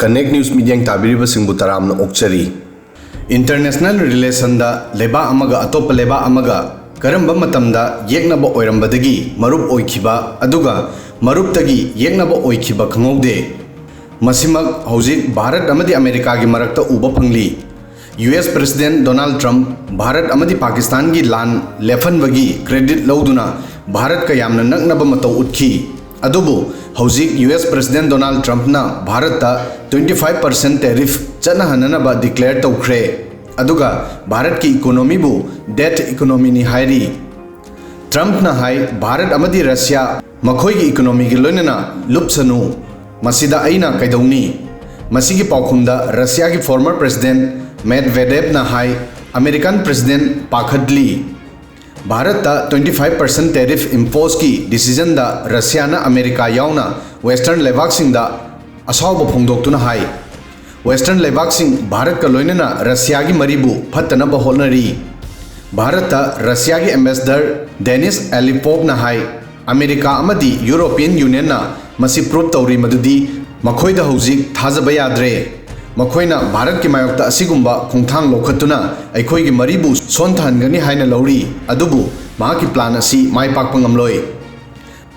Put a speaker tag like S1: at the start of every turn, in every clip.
S1: Connect news media ताबीरिबसिंगबु तरामना ओक्चरी इंटरनेशनल रिलेशन दा लेबा अमगा अतोप लेबा अमगा करंबा मतमदा येकनबा ओइरंबदगी मरुप ओइखिबा अदुगा मरुपतगी येकनबा ओइखिबा खंगौदे मसिमक हौजिक भारत अमदी अमेरिका की मरक्ता उबा फंगली US president Donald Trump Bharat अमदी पाकिस्तान की लान लेफनबगी क्रेडिट लौदुना भारत का यामना नकनबा मतौ उठखी अदुबु हौजिक यूएस प्रेसिडेंट डोनाल्ड ट्रंप ना भारत 25% टैरिफ चनहननबा डिक्लेयर तौख्रे अदुगा भारत की इकोनॉमी बु डेट इकोनॉमी नि हाइरी ट्रंप ना हाई भारत अमदी रशिया मखोई की इकोनॉमी की लोइनना लुप्सनु मसीदा अइना कैदौनी मसीगी पाउखुमदा रशिया की फॉर्मर प्रेसिडेंट मेदवेदेव ना हाई American president पाखडली Bharat 25% tariff impose की डिसीजन दा रशिया ना अमेरिका याउना वेस्टर्न लेबाकसिंग दा असाउब फोंदोक्तुना हाई वेस्टर्न लेबाकसिंग भारत का लोइनना रशिया की मरीबु फत्तनबा होनरी भारत रशिया की एम्बेसडर डेनिस एलिपोव ना हाई अमेरिका अमदी यूरोपियन यूनियन ना मसी प्रूव तौरी मदुदी मखोइदा हौजिक थाजबा याद्रे मखोइना भारत की मायोक्ता असिगुम्बा खोंथांग लोखतुना अखोइगी मरीबु सोनथानगनी हाइना लौरी अदुबु माकी प्लान असि माइपाकपा ngamloi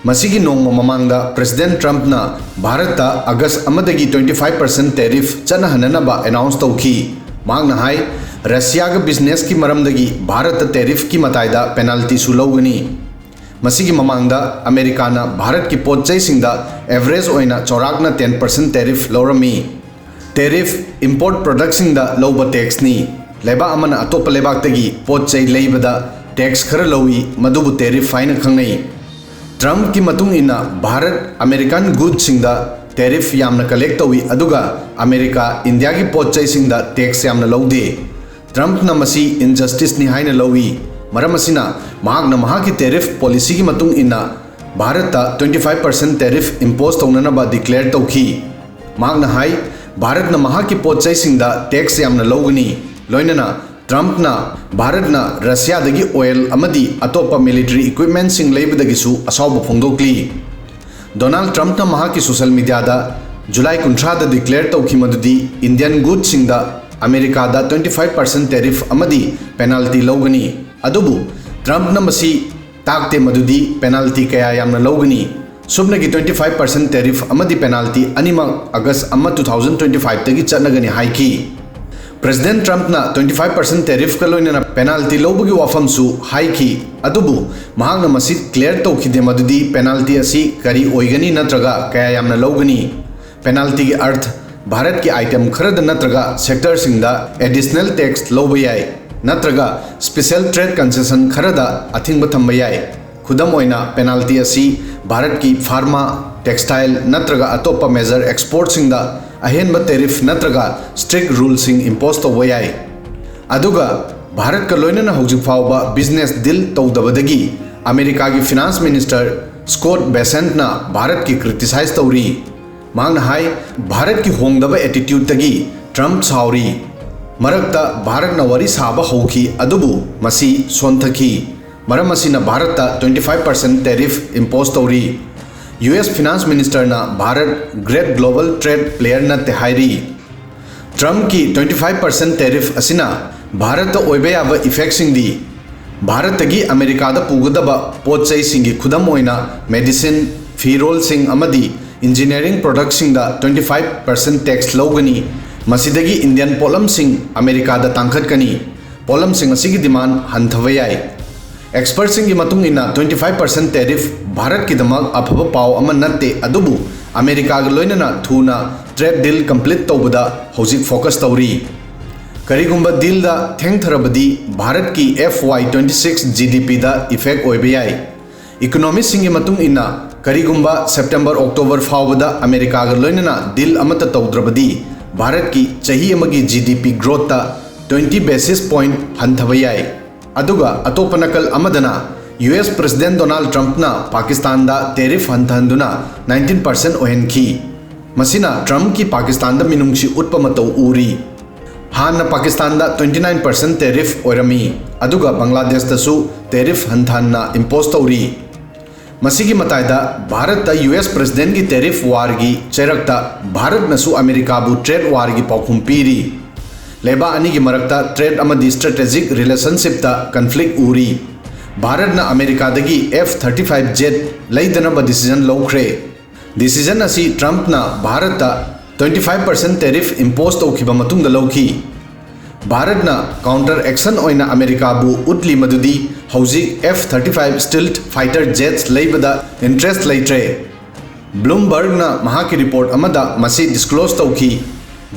S1: मसीगी नोंगमा ममांगदा प्रेसिडेंट ट्रंप ना भारत अगस्त अमदगी 25% टैरिफ चनहननबा अनाउंस तौखी मांगना हाई रशिया का बिजनेस की मरमदगी भारत टैरिफ की मताइदा पेनाल्टी सु लौगनी मसीगी ममांगदा अमेरिका ना भारत की पोतचैसिंगदा एवरेज ओइना चौराकना 10% टैरिफ लौरमी टैरिफ इंपोर्ट प्रोडक्ट्सिंगदा लौबा टैक्स नि लेबा अमना अतोप लेबाक्तगी पोतचै लेबदा टैक्स खर लौई मदुबु टैरिफ फाइन खंगई ट्रंप की मतुंग इना भारत अमेरिकन गुड्सिंगदा टैरिफ यामना कलेक्ट तौई अदुगा अमेरिका इंडिया की पोतचैसिंगदा टैक्स यामना लौदे ट्रंप ना मसी इनजस्टिस नि हाइना लौई मरम असिना महागना महा की टैरिफ पॉलिसी की मतुंग इना भारत 25% टैरिफ इंपोज तौननबा डिक्लेयर तौखी महागना हाई भारत ना महा की पोतचैसिंगदा टैक्स यामना लौगनी लोइनना ट्रंप ना भारत ना रशिया दगी ऑयल अमदी अतोपा मिलिट्री इक्विपमेंट सिंग लेबदगिसु असाउब फोंदोक्ली डोनाल्ड ट्रंप ना महा की सोशल मीडिया दा जुलाई 19 दा डिक्लेयर तौखी मदुदी इंडियन गुड सिंगदा अमेरिका दा 25% टैरिफ अमदी पेनाल्टी लौगनी अदुबु ट्रंप ना मसी ताकते मदुदी पेनाल्टी कया यामना लौगनी सुबने की 25% टैरिफ अमदी पेनाल्टी अनिमक अगस्त 2025 तगी चनगनी हाइकी प्रेसिडेंट ट्रंप ना 25% टैरिफ का लोइनना पेनाल्टी लौबगी वाफमसु हाइकी अदुबु महागना मसी क्लियर तौखिदे मदुदी पेनाल्टी असी करी ओइगनी नत्रगा कया यामना लौगनी पेनाल्टी की अर्थ भारत की आइटम खरद नत्रगा सेक्टर सिंगदा एडिशनल टैक्स लौब याय नत्रगा स्पेशल ट्रेड कंसेशन खरदा अथिंग थंब याय खुदम ओइना पेनाल्टी असी भारत की फार्मा टेक्सटाइल नत्रगा अतोपा मेजर एक्सपोर्ट सिंगदा अहेनबा टैरिफ नत्रगा स्ट्रिक्ट रूल सिंग इंपोज तौब याय अदुगा भारत का लोइनना हौजिक फावबा बिजनेस डील तौदबदगी अमेरिका की फाइनेंस मिनिस्टर स्कॉट बेसेंट ना भारत की क्रिटिसाइज तौरी मांगना हाई भारत की होंगदबा एटीट्यूड तगी ट्रंप साउरी मरक्ता भारत ना वरी साबा हौखी अदुबु मसी सोंथखी मरम असिना भारत 25% टैरिफ इंपोज तौरी यूएस फाइनेंस मिनिस्टर ना Bharat great global trade player नते हाइरी ट्रंप की 25% टैरिफ असिना भारत ओइबे याब इफेक्ट सिंगदी भारत की अमेरिका दा पुगदबा पोतचै सिंगी खुदम ओइना मेडिसिन फीरोल सिंग अमदी इंजीनियरिंग प्रोडक्ट सिंगदा 25% टैक्स लौगनी मसीदगी इंडियन पोलम सिंग अमेरिका दा तांखटकनी पोलम सिंग असिगी डिमांड हंथव याय एक्सपर्ट सिंगी मतुंग इना 25% टैरिफ भारत की दमक अफब पाव अमा नत्ते अदुबु अमेरिका गा लोइनना थुना ट्रेड डील कंप्लीट तौबदा हौजिक फोकस तौरी करिगुंबा डील दा थेंगथरबदी भारत की FY26 GDP दा इफेक्ट ओइबे याय इकोनॉमिस्ट सिंगी मतुंग इना करिगुंबा सितंबर अक्टूबर फावबदा अमेरिका गा लोइनना डील अमत तौद्रबदी भारत की चही अमगी GDP ग्रोथ ता 20 बेसिस पॉइंट हंथब याय अदुगा अतोप नकल अमदना यूएस प्रेसिडेंट डोनाल्ड ट्रंप ना पाकिस्तान दा टैरिफ हंथहंदुना 19% ओहेनखी मसिना ट्रंप की पाकिस्तान दा मिनुंगसी उत्पमतौ उरी हाना पाकिस्तान दा 29% टैरिफ ओरमी अदुगा बांग्लादेश दसु टैरिफ हंथाना इंपोज तौरी मसीगी मतायदा भारत US प्रेसिडेंट की टेरिफ वार की चेरक्ता भारत नसु अमेरिका बु ट्रेड वार की पाउखुम पीरी लेबा अनी की मरक्ता ट्रेड अमदी स्ट्रेटेजिक रिलेशनशिप ता कन्फ्लिक्ट उरी भारत न अमेरिका दगी F-35 जेट लैदनब डिसीजन लौख्रे डिसीजन असी ट्रंप न भारत ता 25% टेरिफ इम्पोज तौखिबा मतुंग लौखी भारत न काउंटर एक्शन ओइना अमेरिका बु उतली मदुदी हौजिक F-35 स्टिल्ट फाइटर जेट्स लैबदा इंटरेस्ट लैत्रे ब्लूमबर्ग न महाकी रिपोर्ट अमदा मसी डिस्क्लोज तौखी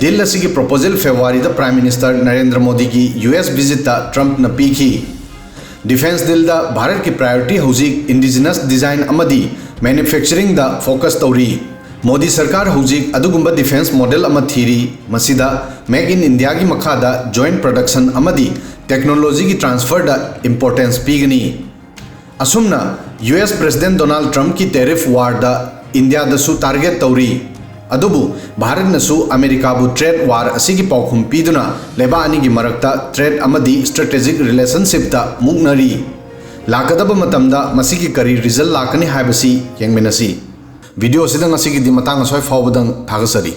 S1: डील असिगी प्रपोजल फेब्रुआरी द प्राइम मिनिस्टर नरेंद्र मोदी की US विजिट ता ट्रंप न पीखी डिफेंस डील दा भारत की प्रायोरिटी हौजिक इंडिजिनस डिजाइन अमदी मैन्युफैक्चरिंग दा फोकस तौरी मोदी सरकार हौजिक अदुगुंबा डिफेंस मॉडल अमा थीरी मसीदा मेक इन इंडिया की मखादा जॉइंट प्रोडक्शन अमदी टेक्नोलॉजी की ट्रांसफर दा इंपोर्टेंस पीगनी असुमना US प्रेसिडेंट डोनाल्ड ट्रंप की टेरिफ वार दा इंडिया दसु टारगेट तौरी अदुबु भारत नसु अमेरिका बु ट्रेड वार असिगी पाउखुम पीदुना लेबा अनी की मरक्ता ट्रेड अमदी स्ट्रेटेजिक रिलेशनशिप दा मुगनरी लाकदब मतमदा मसिगी करी रिजल्ट लाकनी हाइबसी यंगमेनसी वीडियो सिदंग असिगी दि मतंग सोय फावबदंग थागसरी।